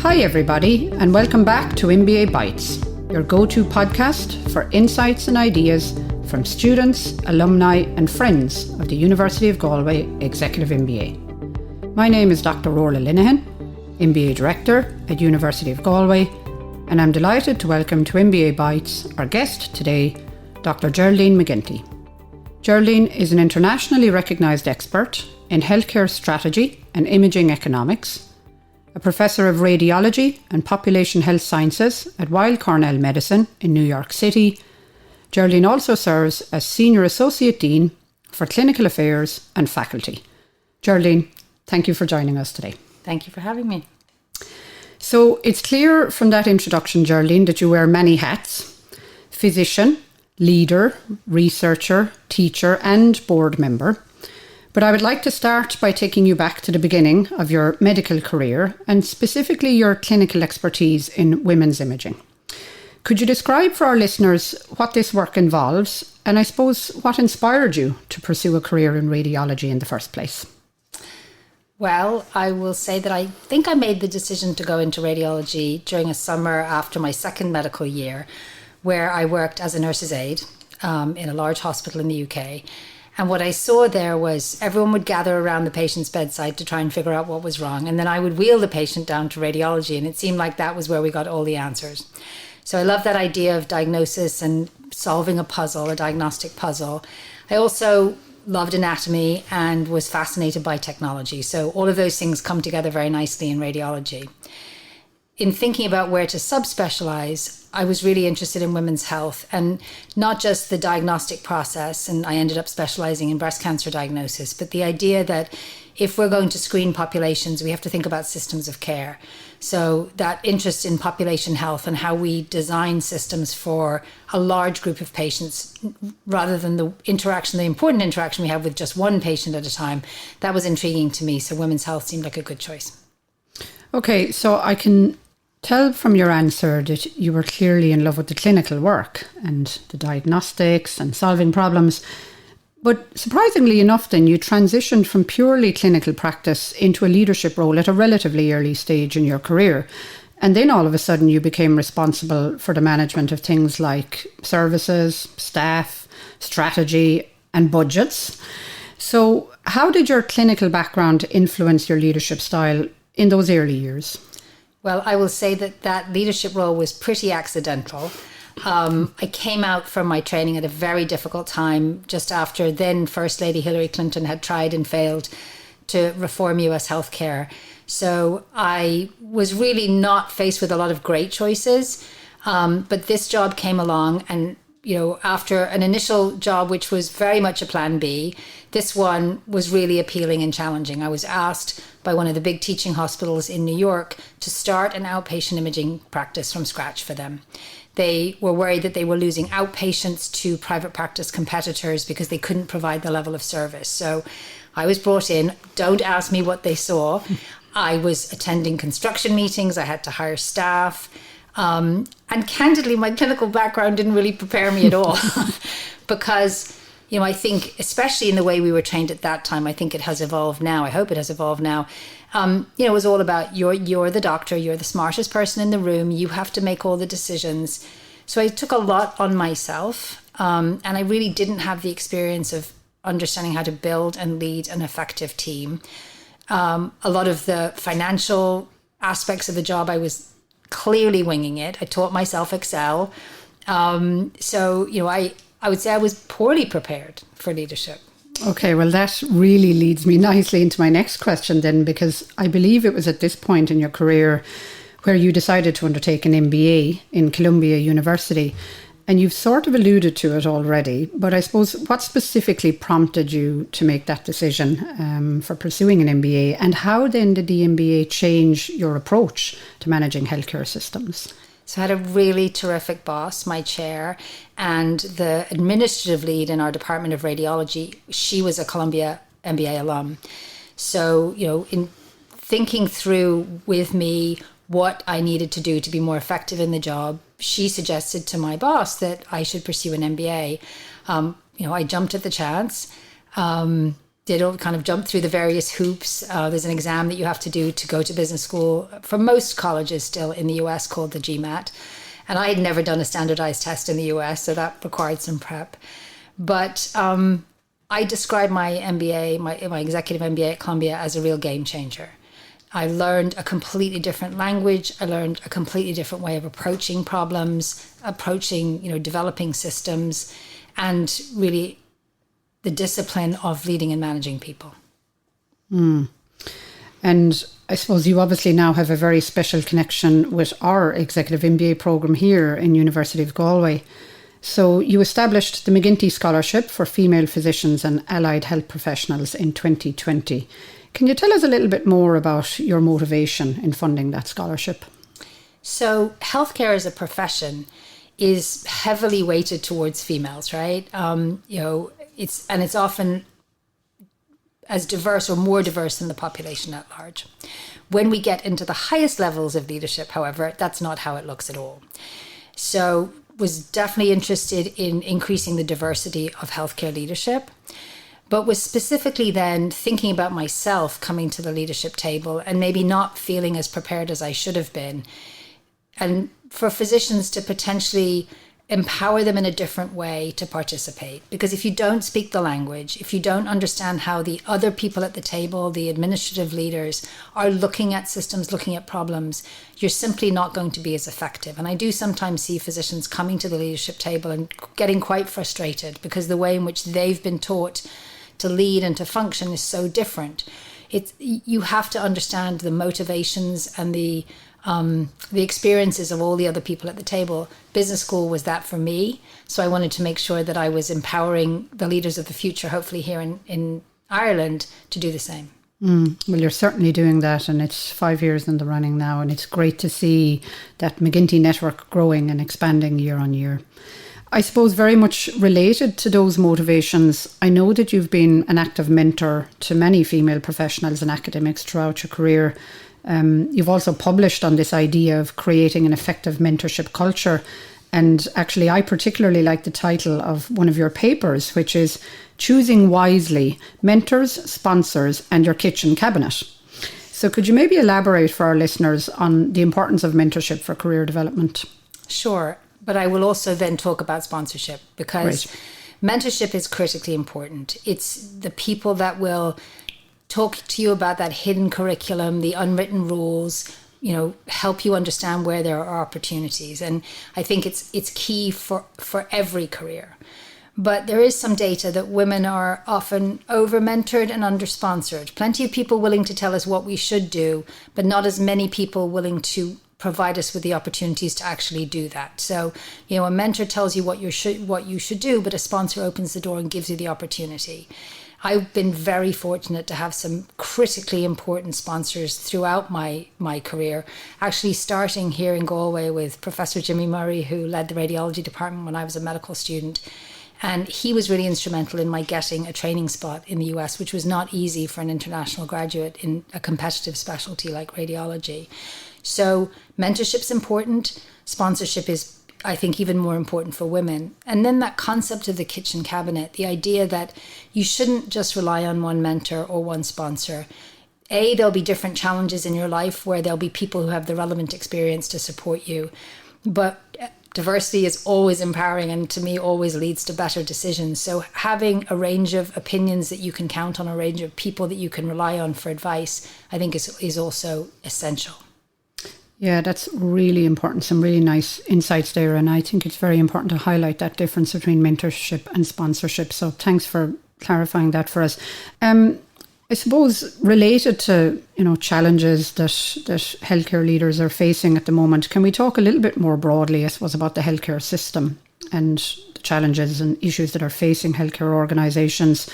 Hi everybody, and welcome back to MBA Bites, your go-to podcast for insights and ideas from students, alumni and friends of the University of Galway Executive MBA. My name is Dr Orla Lenihan, MBA Director at University of Galway, and I'm delighted to welcome to MBA Bites our guest today, Dr Geraldine McGinty. Geraldine is an internationally recognised expert in healthcare strategy and imaging economics, a professor of radiology and population health sciences at Weill Cornell Medicine in New York City. Geraldine also serves as Senior Associate Dean for Clinical Affairs and Faculty. Geraldine, thank you for joining us today. Thank you for having me. So it's clear from that introduction, Geraldine, that you wear many hats: physician, leader, researcher, teacher and board member. But I would like to start by taking you back to the beginning of your medical career and specifically your clinical expertise in women's imaging. Could you describe for our listeners what this work involves and I suppose what inspired you to pursue a career in radiology in the first place? Well, I will say that I think I made the decision to go into radiology during a summer after my second medical year, where I worked as a nurse's aide in a large hospital in the UK. And what I saw there was everyone would gather around the patient's bedside to try and figure out what was wrong. And then I would wheel the patient down to radiology. And it seemed like that was where we got all the answers. So I love that idea of diagnosis and solving a puzzle, a diagnostic puzzle. I also loved anatomy and was fascinated by technology. So all of those things come together very nicely in radiology. In thinking about where to subspecialize, I was really interested in women's health and not just the diagnostic process, and I ended up specializing in breast cancer diagnosis, but the idea that if we're going to screen populations, we have to think about systems of care. So that interest in population health and how we design systems for a large group of patients rather than the important interaction we have with just one patient at a time, that was intriguing to me. So women's health seemed like a good choice. Okay, so I can tell from your answer that you were clearly in love with the clinical work and the diagnostics and solving problems. But surprisingly enough, then you transitioned from purely clinical practice into a leadership role at a relatively early stage in your career. And then all of a sudden you became responsible for the management of things like services, staff, strategy and budgets. So how did your clinical background influence your leadership style in those early years? Well, I will say that leadership role was pretty accidental. I came out from my training at a very difficult time, just after then First Lady Hillary Clinton had tried and failed to reform US healthcare. So I was really not faced with a lot of great choices. But this job came along and, after an initial job, which was very much a plan B, this one was really appealing and challenging. I was asked by one of the big teaching hospitals in New York to start an outpatient imaging practice from scratch for them. They were worried that they were losing outpatients to private practice competitors because they couldn't provide the level of service. So I was brought in. Don't ask me what they saw. I was attending construction meetings. I had to hire staff. And candidly, my clinical background didn't really prepare me at all because, I think, especially in the way we were trained at that time, I think it has evolved now. I hope it has evolved now. It was all about you're the doctor, you're the smartest person in the room, you have to make all the decisions. So I took a lot on myself, and I really didn't have the experience of understanding how to build and lead an effective team. A lot of the financial aspects of the job, I was clearly winging it. I taught myself Excel. I would say I was poorly prepared for leadership. Okay, well, that really leads me nicely into my next question then, because I believe it was at this point in your career where you decided to undertake an MBA in Columbia University. And you've sort of alluded to it already, but I suppose what specifically prompted you to make that decision for pursuing an MBA, and how then did the MBA change your approach to managing healthcare systems? So I had a really terrific boss, my chair, and the administrative lead in our Department of Radiology. She was a Columbia MBA alum. So, in thinking through with me what I needed to do to be more effective in the job, she suggested to my boss that I should pursue an MBA. I jumped at the chance. did all kind of jump through the various hoops. There's an exam that you have to do to go to business school for most colleges still in the US called the GMAT. And I had never done a standardized test in the US, so that required some prep. But I describe my MBA, my executive MBA at Columbia as a real game changer. I learned a completely different language. I learned a completely different way of approaching problems, developing systems, and really the discipline of leading and managing people. And I suppose you obviously now have a very special connection with our executive MBA program here in University of Galway. So you established the McGinty Scholarship for female physicians and allied health professionals in 2020. Can you tell us a little bit more about your motivation in funding that scholarship? So healthcare as a profession is heavily weighted towards females, right? It's often as diverse or more diverse than the population at large. When we get into the highest levels of leadership, however, that's not how it looks at all. So was definitely interested in increasing the diversity of healthcare leadership, but was specifically then thinking about myself coming to the leadership table and maybe not feeling as prepared as I should have been. And for physicians to potentially empower them in a different way to participate. Because if you don't speak the language, if you don't understand how the other people at the table, the administrative leaders, are looking at systems, looking at problems, you're simply not going to be as effective. And I do sometimes see physicians coming to the leadership table and getting quite frustrated because the way in which they've been taught to lead and to function is so different. You have to understand the motivations and the experiences of all the other people at the table. Business school was that for me. So I wanted to make sure that I was empowering the leaders of the future, hopefully here in Ireland, to do the same. Well, you're certainly doing that, and it's 5 years in the running now, and it's great to see that McGinty network growing and expanding year on year. I suppose very much related to those motivations, I know that you've been an active mentor to many female professionals and academics throughout your career. You've also published on this idea of creating an effective mentorship culture. And actually, I particularly like the title of one of your papers, which is Choosing Wisely, Mentors, Sponsors and Your Kitchen Cabinet. So could you maybe elaborate for our listeners on the importance of mentorship for career development? Sure. But I will also then talk about sponsorship because mentorship is critically important. It's the people that will talk to you about that hidden curriculum, the unwritten rules, help you understand where there are opportunities. And I think it's key for every career. But there is some data that women are often over-mentored and under-sponsored. Plenty of people willing to tell us what we should do, but not as many people willing to provide us with the opportunities to actually do that. So, a mentor tells you what you should do, but a sponsor opens the door and gives you the opportunity. I've been very fortunate to have some critically important sponsors throughout my career, actually starting here in Galway with Professor Jimmy Murray, who led the radiology department when I was a medical student. And he was really instrumental in my getting a training spot in the US, which was not easy for an international graduate in a competitive specialty like radiology. So mentorship's important. Sponsorship is, I think, even more important for women. And then that concept of the kitchen cabinet, the idea that you shouldn't just rely on one mentor or one sponsor. There'll be different challenges in your life where there'll be people who have the relevant experience to support you. But diversity is always empowering and to me always leads to better decisions. So having a range of opinions that you can count on, a range of people that you can rely on for advice, I think is also essential. Yeah, that's really important. Some really nice insights there. And I think it's very important to highlight that difference between mentorship and sponsorship. So thanks for clarifying that for us. I suppose related to, challenges that healthcare leaders are facing at the moment, can we talk a little bit more broadly, I suppose, about the healthcare system and the challenges and issues that are facing healthcare organisations?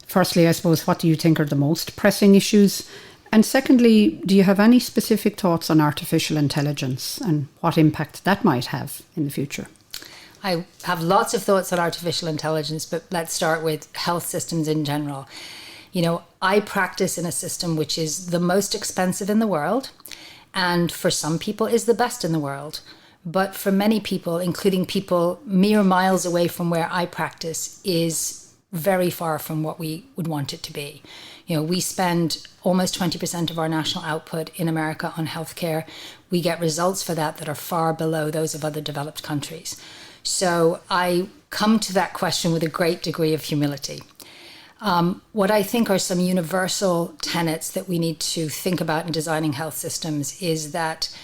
Firstly, I suppose, what do you think are the most pressing issues? And secondly, do you have any specific thoughts on artificial intelligence and what impact that might have in the future? I have lots of thoughts on artificial intelligence, but let's start with health systems in general. I practice in a system which is the most expensive in the world, and for some people is the best in the world. But for many people, including people mere miles away from where I practice, is very far from what we would want it to be. We spend almost 20% of our national output in America on healthcare. We get results for that are far below those of other developed countries. So I come to that question with a great degree of humility. What I think are some universal tenets that we need to think about in designing health systems is that,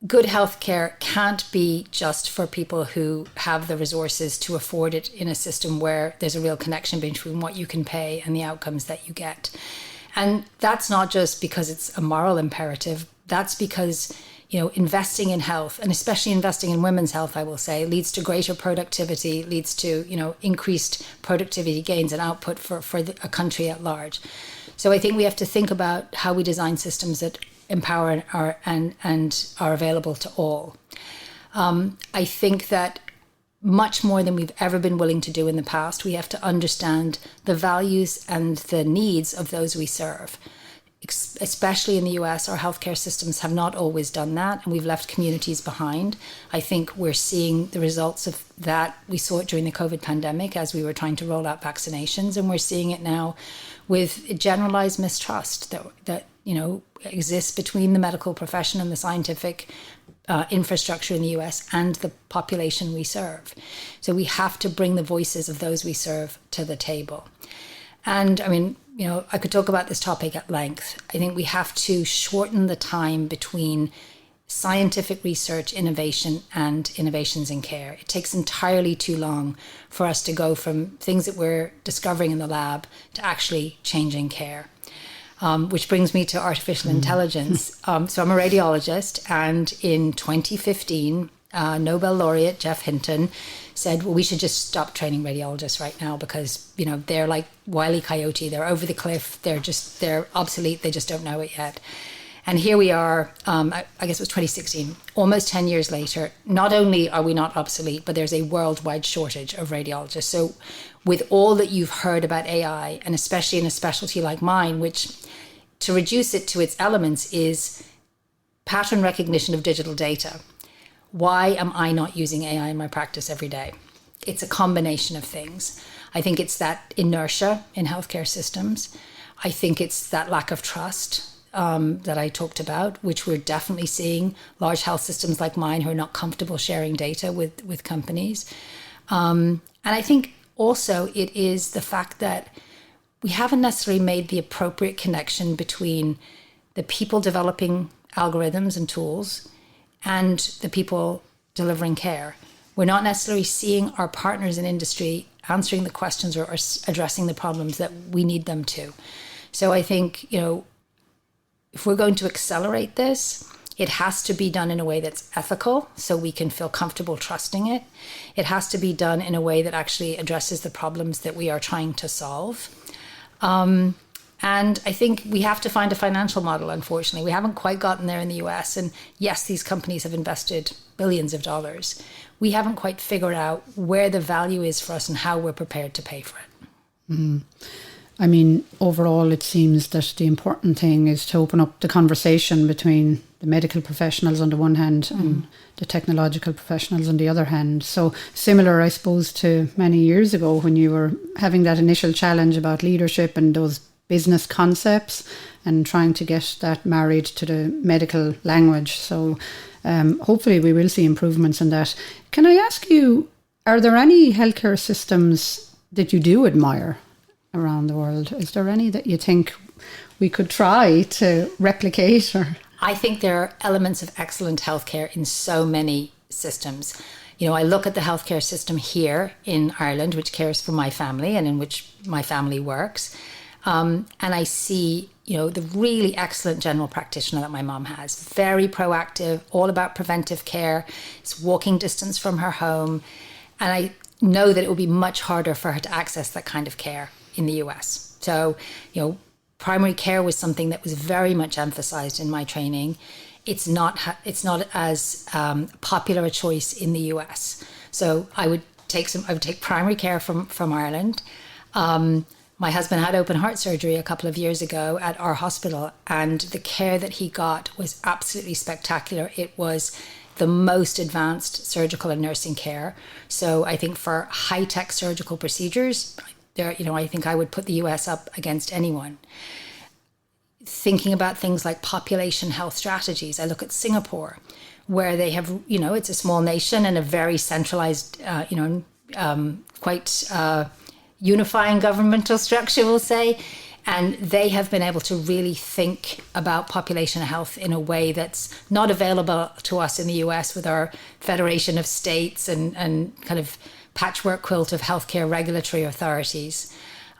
good healthcare can't be just for people who have the resources to afford it in a system where there's a real connection between what you can pay and the outcomes that you get. And that's not just because it's a moral imperative. That's because, investing in health, and especially investing in women's health, I will say, leads to greater productivity, leads to, increased productivity gains and output for a country at large. So I think we have to think about how we design systems that empower and are available to all. I think that much more than we've ever been willing to do in the past, we have to understand the values and the needs of those we serve. Especially in the US, our healthcare systems have not always done that, and we've left communities behind. I think we're seeing the results of that. We saw it during the COVID pandemic as we were trying to roll out vaccinations, and we're seeing it now with generalized mistrust that exists between the medical profession and the scientific infrastructure in the US and the population we serve. So we have to bring the voices of those we serve to the table. And I could talk about this topic at length. I think we have to shorten the time between scientific research, innovation, and innovations in care. It takes entirely too long for us to go from things that we're discovering in the lab to actually changing care. Which brings me to artificial intelligence. So I'm a radiologist, and in 2015, Nobel laureate Jeff Hinton said, well, we should just stop training radiologists right now because, they're like Wile E. Coyote. They're over the cliff. They're obsolete. They just don't know it yet. And here we are, I guess it was 2016, almost 10 years later. Not only are we not obsolete, but there's a worldwide shortage of radiologists. So with all that you've heard about AI, and especially in a specialty like mine, which to reduce it to its elements is pattern recognition of digital data. Why am I not using AI in my practice every day? It's a combination of things. I think it's that inertia in healthcare systems. I think it's that lack of trust that I talked about, which we're definitely seeing large health systems like mine who are not comfortable sharing data with companies. And I think also it is the fact that we haven't necessarily made the appropriate connection between the people developing algorithms and tools and the people delivering care. We're not necessarily seeing our partners in industry answering the questions or addressing the problems that we need them to. So I think, if we're going to accelerate this, it has to be done in a way that's ethical so we can feel comfortable trusting it. It has to be done in a way that actually addresses the problems that we are trying to solve. And I think we have to find a financial model, unfortunately. We haven't quite gotten there in the US. And yes, these companies have invested billions of dollars. We haven't quite figured out where the value is for us and how we're prepared to pay for it. Overall, it seems that the important thing is to open up the conversation between the medical professionals on the one hand and the technological professionals on the other hand. So similar, I suppose, to many years ago when you were having that initial challenge about leadership and those business concepts and trying to get that married to the medical language. So hopefully we will see improvements in that. Can I ask you, are there any healthcare systems that you do admire around the world? Is there any that you think we could try to replicate? Or I think there are elements of excellent healthcare in so many systems. I look at the healthcare system here in Ireland, which cares for my family and in which my family works. And I see, the really excellent general practitioner that my mom has, very proactive, all about preventive care. It's walking distance from her home. And I know that it will be much harder for her to access that kind of care in the US. So, primary care was something that was very much emphasized in my training. It's not as popular a choice in the US. So I would take primary care from Ireland. My husband had open heart surgery a couple of years ago at our hospital, and the care that he got was absolutely spectacular. It was the most advanced surgical and nursing care. So I think for high-tech surgical procedures, I think I would put the US up against anyone. Thinking about things like population health strategies, I look at Singapore, where they have, it's a small nation and a very centralized, quite unifying governmental structure, we'll say. And they have been able to really think about population health in a way that's not available to us in the US with our federation of states and kind of patchwork quilt of healthcare regulatory authorities.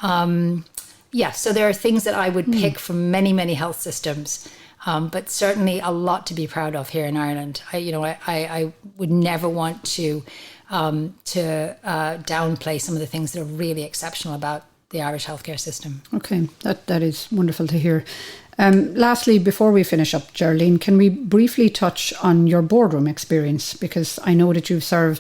So there are things that I would pick from many, many health systems, but certainly a lot to be proud of here in Ireland. I would never want to downplay some of the things that are really exceptional about the Irish healthcare system. Okay, that is wonderful to hear. Lastly, before we finish up, Geraldine, can we briefly touch on your boardroom experience? Because I know that you've served